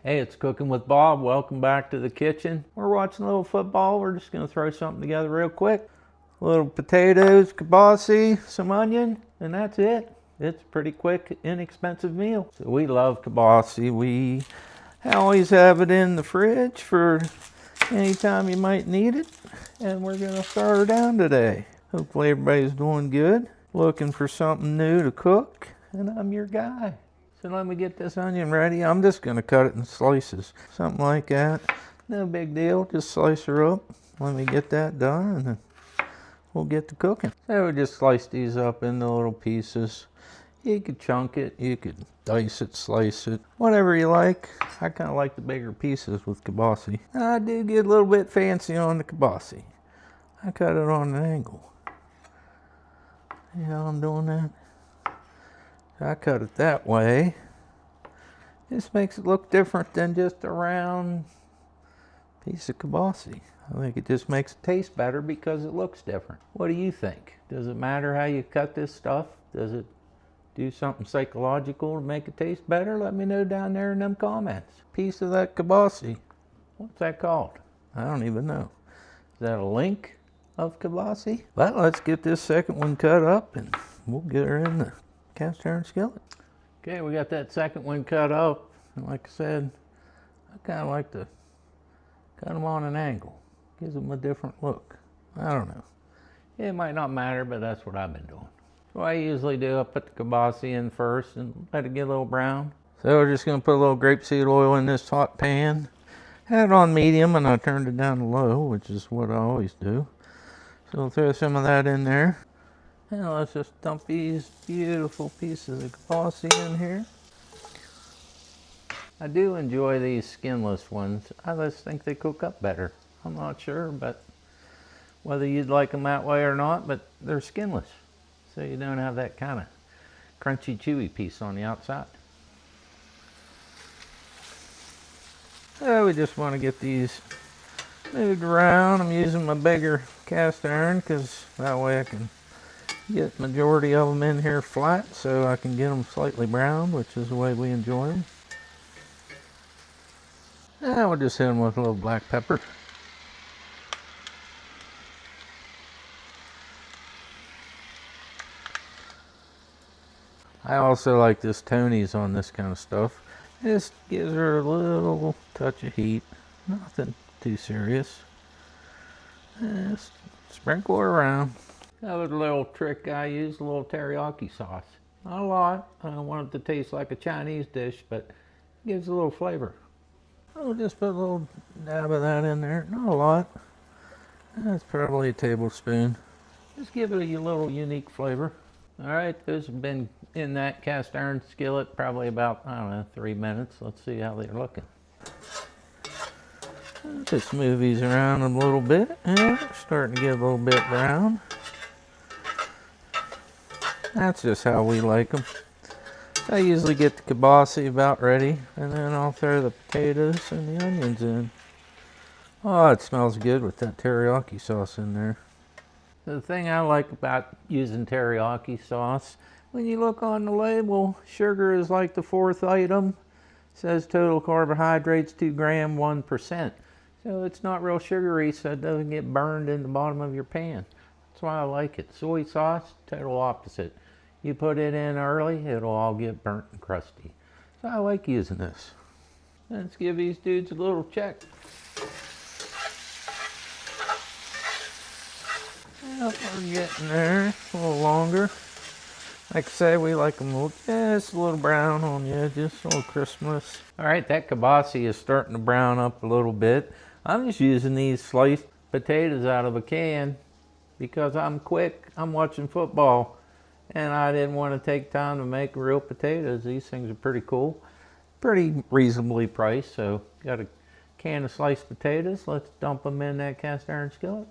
Hey, it's Cooking with Bob. Welcome back to the kitchen. We're watching a little football. We're just going to throw something together real quick. A little potatoes, kielbasa, some onion, and that's it. It's a pretty quick, inexpensive meal. So we love kielbasa. We always have it in the fridge for any time you might need it. And we're going to start her down today. Hopefully everybody's doing good. Looking for something new to cook, and I'm your guy. So let me get this onion ready. I'm just going to cut it in slices, something like that. No big deal, just slice her up. Let me get that done and then we'll get to cooking. So we just slice these up into little pieces. You could chunk it, you could dice it, slice it, whatever you like. I kind of like the bigger pieces with kielbasa. I do get a little bit fancy on the kielbasa. I cut it on an angle. You know I'm doing that? I cut it that way. This makes it look different than just a round piece of kielbasa. I think it just makes it taste better because it looks different. What do you think? Does it matter how you cut this stuff? Does it do something psychological to make it taste better? Let me know down there in them comments. Piece of that kielbasa. What's that called? I don't even know. Is that a link of kielbasa? Well, let's get this second one cut up and we'll get her in the cast iron skillet. Okay, we got that second one cut up. And like I said, I kind of like to cut them on an angle. Gives them a different look. I don't know. It might not matter, but that's what I've been doing. So I usually do, I put the kielbasa in first and let it get a little brown. So we're just going to put a little grapeseed oil in this hot pan. Had it on medium and I turned it down to low, which is what I always do. So we'll throw some of that in there. Now let's just dump these beautiful pieces of kielbasa in here. I do enjoy these skinless ones. I just think they cook up better. I'm not sure, but whether you'd like them that way or not, but they're skinless. So you don't have that kind of crunchy, chewy piece on the outside. So we just want to get these moved around. I'm using my bigger cast iron because that way I can get the majority of them in here flat so I can get them slightly browned, which is the way we enjoy them. And we'll just hit them with a little black pepper. I also like this Tony's on this kind of stuff. This gives her a little touch of heat. Nothing too serious. Just sprinkle her around. That was a little trick I used, a little teriyaki sauce. Not a lot. I don't want it to taste like a Chinese dish, but it gives a little flavor. I'll just put a little dab of that in there. Not a lot. That's probably a tablespoon. Just give it a little unique flavor. All right, those have been in that cast iron skillet probably about, I don't know, 3 minutes. Let's see how they're looking. Just move these around a little bit. Yeah, starting to get a little bit brown. That's just how we like them. I usually get the kielbasa about ready, and then I'll throw the potatoes and the onions in. Oh, it smells good with that teriyaki sauce in there. The thing I like about using teriyaki sauce, when you look on the label, sugar is like the fourth item. It says total carbohydrates 2 grams, 1%. So it's not real sugary, so it doesn't get burned in the bottom of your pan. That's why I like it. Soy sauce, total opposite. You put it in early, it'll all get burnt and crusty. So I like using this. Let's give these dudes a little check. Yep, we're getting there. A little longer. Like I say, we like them just a little brown on the edges, a little crispness. All right, that kielbasa is starting to brown up a little bit. I'm just using these sliced potatoes out of a can because I'm quick. I'm watching football, and I didn't want to take time to make real potatoes. These things are pretty cool, pretty reasonably priced. So got a can of sliced potatoes. Let's dump them in that cast iron skillet.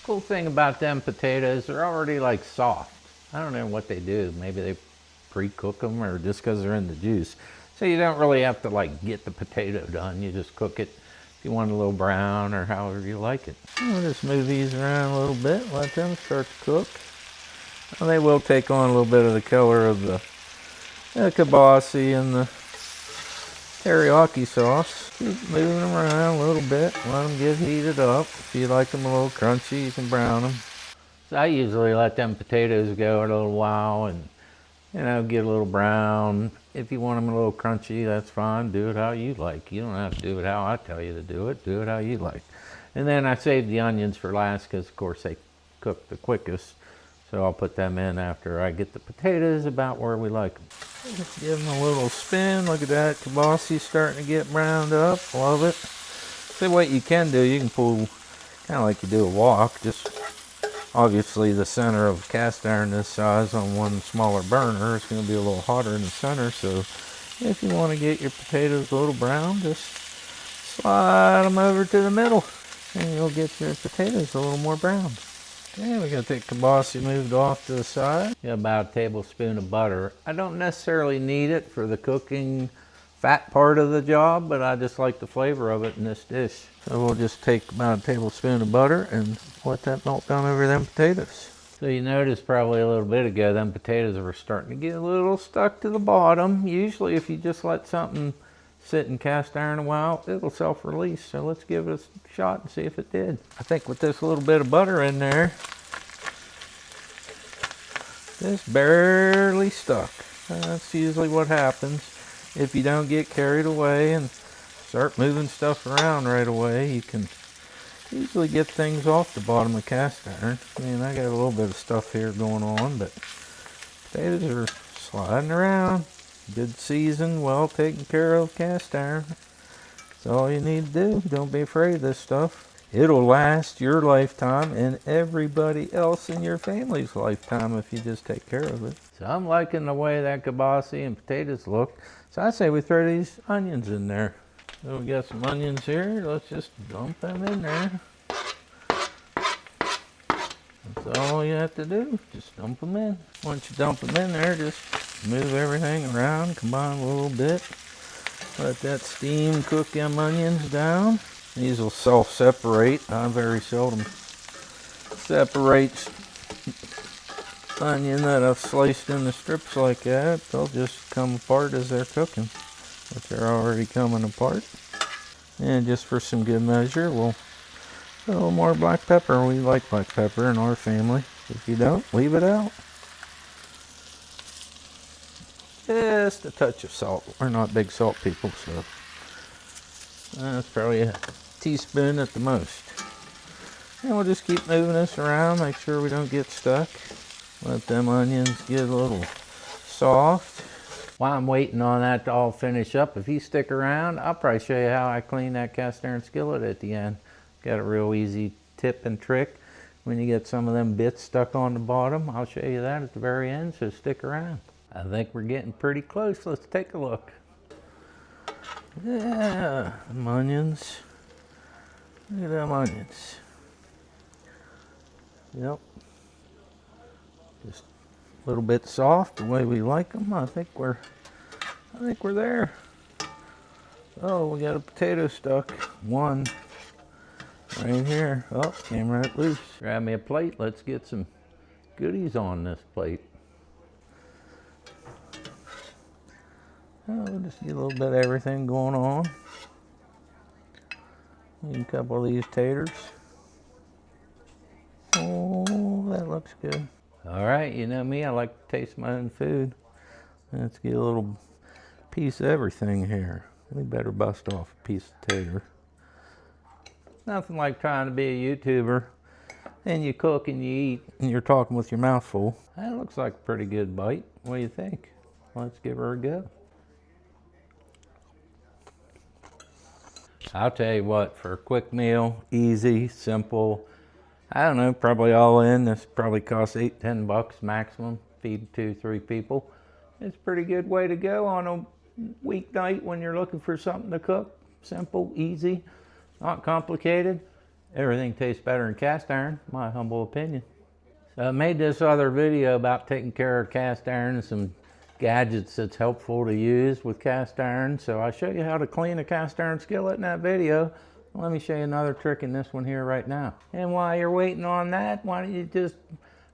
Cool thing about them potatoes, they're already like soft. I don't know what they do. Maybe they pre-cook them or just because they're in the juice. So you don't really have to like get the potato done. You just cook it if you want a little brown or however you like it. We'll just move these around a little bit, let them start to cook. Well, they will take on a little bit of the color of the kielbasa and the teriyaki sauce. Keep moving them around a little bit. Let them get heated up. If you like them a little crunchy, you can brown them. So I usually let them potatoes go a little while and, you know, get a little brown. If you want them a little crunchy, that's fine. Do it how you like. You don't have to do it how I tell you to do it. Do it how you like. And then I save the onions for last because, of course, they cook the quickest. So I'll put them in after I get the potatoes about where we like them. Just give them a little spin. Look at that. Kielbasa starting to get browned up. Love it. So what you can do, you can pull kind of like you do a wok. Just obviously the center of cast iron this size on one smaller burner, it's going to be a little hotter in the center. So if you want to get your potatoes a little brown, just slide them over to the middle and you'll get your potatoes a little more brown. Okay, we got the kielbasa moved off to the side. Got about a tablespoon of butter. I don't necessarily need it for the cooking fat part of the job, but I just like the flavor of it in this dish. So we'll just take about a tablespoon of butter and let that melt down over them potatoes. So you noticed probably a little bit ago, them potatoes were starting to get a little stuck to the bottom. Usually if you just let something sit in cast iron a while, it'll self-release. So let's give it a shot and see if it did. I think with this little bit of butter in there, just barely stuck. That's usually what happens. If you don't get carried away and start moving stuff around right away, you can usually get things off the bottom of cast iron. I mean, I got a little bit of stuff here going on, but potatoes are sliding around. Good seasoned, well taken care of cast iron. That's all you need to do. Don't be afraid of this stuff. It'll last your lifetime and everybody else in your family's lifetime if you just take care of it. So I'm liking the way that kielbasa and potatoes look. So I say we throw these onions in there. So we got some onions here. Let's just dump them in there. That's all you have to do. Just dump them in. Once you dump them in there, just move everything around, combine a little bit. Let that steam cook them onions down. These will self-separate. I very seldom separate onion that I've sliced into strips like that. They'll just come apart as they're cooking, but they're already coming apart. And just for some good measure, we'll put a little more black pepper. We like black pepper in our family. If you don't, leave it out. Just a touch of salt. We're not big salt people, so that's probably a teaspoon at the most. And we'll just keep moving this around, make sure we don't get stuck. Let them onions get a little soft. While I'm waiting on that to all finish up, if you stick around, I'll probably show you how I clean that cast iron skillet at the end. Got a real easy tip and trick. When you get some of them bits stuck on the bottom, I'll show you that at the very end, so stick around. I think we're getting pretty close. Let's take a look. Yeah, them onions. Look at them onions. Yep. Just a little bit soft, the way we like them. I think we're there. Oh, we got a potato stuck. One right here. Oh, came right loose. Grab me a plate. Let's get some goodies on this plate. Oh, we'll just get a little bit of everything going on. Need a couple of these taters. Oh, that looks good. All right, you know me, I like to taste my own food. Let's get a little piece of everything here. We better bust off a piece of tater. Nothing like trying to be a YouTuber and you cook and you eat and you're talking with your mouth full. That looks like a pretty good bite. What do you think? Let's give her a go. I'll tell you what, for a quick meal, easy, simple, I don't know, probably all in, this probably costs $8-10 maximum, feed 2-3 people. It's a pretty good way to go on a weeknight when you're looking for something to cook. Simple, easy, not complicated. Everything tastes better in cast iron, my humble opinion. So I made this other video about taking care of cast iron and some gadgets that's helpful to use with cast iron. So I show you how to clean a cast iron skillet in that video. Let me show you another trick in this one here right now. And while you're waiting on that, why don't you just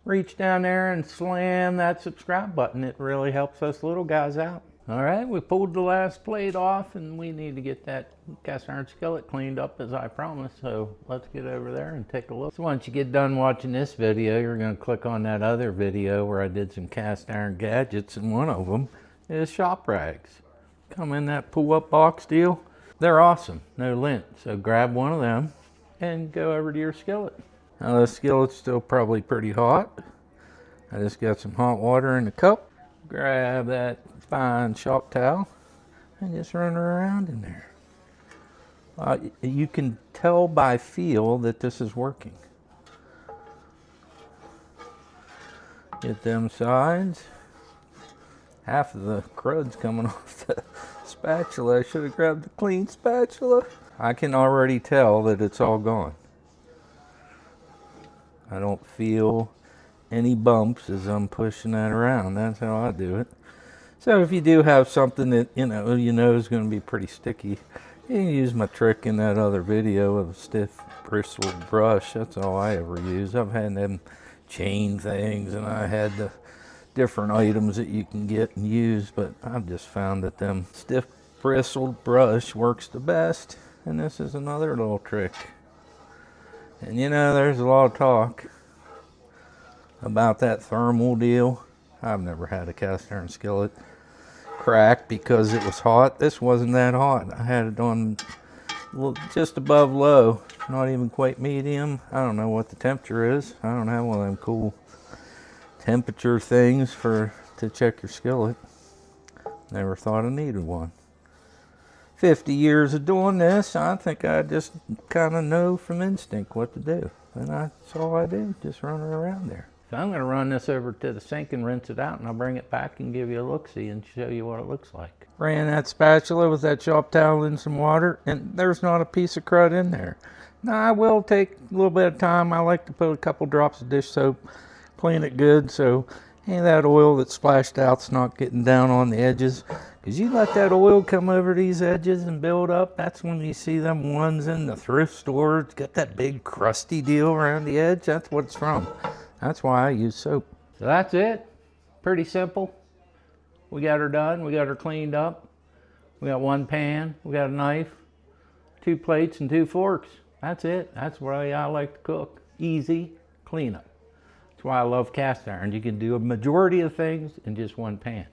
reach down there and slam that subscribe button. It really helps us little guys out. All right, we pulled the last plate off and we need to get that cast iron skillet cleaned up as I promised. So let's get over there and take a look. So once you get done watching this video, you're gonna click on that other video where I did some cast iron gadgets, and one of them is shop rags. Come in that pull-up box deal. They're awesome, no lint. So grab one of them and go over to your skillet. Now the skillet's still probably pretty hot. I just got some hot water in the cup. Grab that fine shop towel and just run her around in there. You can tell by feel that this is working. Get them sides. Half of the crud's coming off the spatula. I should have grabbed the clean spatula. I can already tell that it's all gone. I don't feel any bumps as I'm pushing that around. That's how I do it. So if you do have something that you know is going to be pretty sticky, you can use my trick in that other video of a stiff bristled brush. That's all I ever use. I've had them chain things, and I had the different items that you can get and use, but I've just found that them stiff bristled brush works the best. And this is another little trick. And you know, there's a lot of talk about that thermal deal. I've never had a cast iron skillet crack because it was hot. This wasn't that hot. I had it on just above low, not even quite medium. I don't know what the temperature is. I don't have one of them cool temperature things to check your skillet. Never thought I needed one. 50 years of doing this, I think I just kind of know from instinct what to do. And that's all I do, just run it around there. So I'm going to run this over to the sink and rinse it out, and I'll bring it back and give you a look-see and show you what it looks like. Ran that spatula with that shop towel in some water, and there's not a piece of crud in there. Now I will take a little bit of time. I like to put a couple drops of dish soap, clean it good so any of that oil that splashed out's not getting down on the edges. Because you let that oil come over these edges and build up, that's when you see them ones in the thrift store. It's got that big crusty deal around the edge. That's what it's from. That's why I use soap. So that's it. Pretty simple. We got her done. We got her cleaned up. We got one pan. We got a knife, 2 plates, and 2 forks. That's it. That's the way I like to cook. Easy cleanup. That's why I love cast iron. You can do a majority of things in just one pan.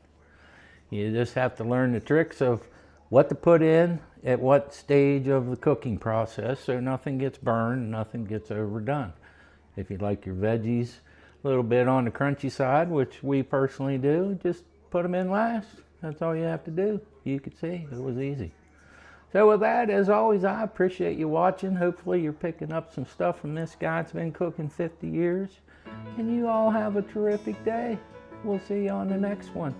You just have to learn the tricks of what to put in at what stage of the cooking process so nothing gets burned, nothing gets overdone. If you like your veggies a little bit on the crunchy side, which we personally do, just put them in last. That's all you have to do. You could see it was easy. So with that, as always, I appreciate you watching. Hopefully you're picking up some stuff from this guy that's been cooking 50 years. And you all have a terrific day. We'll see you on the next one.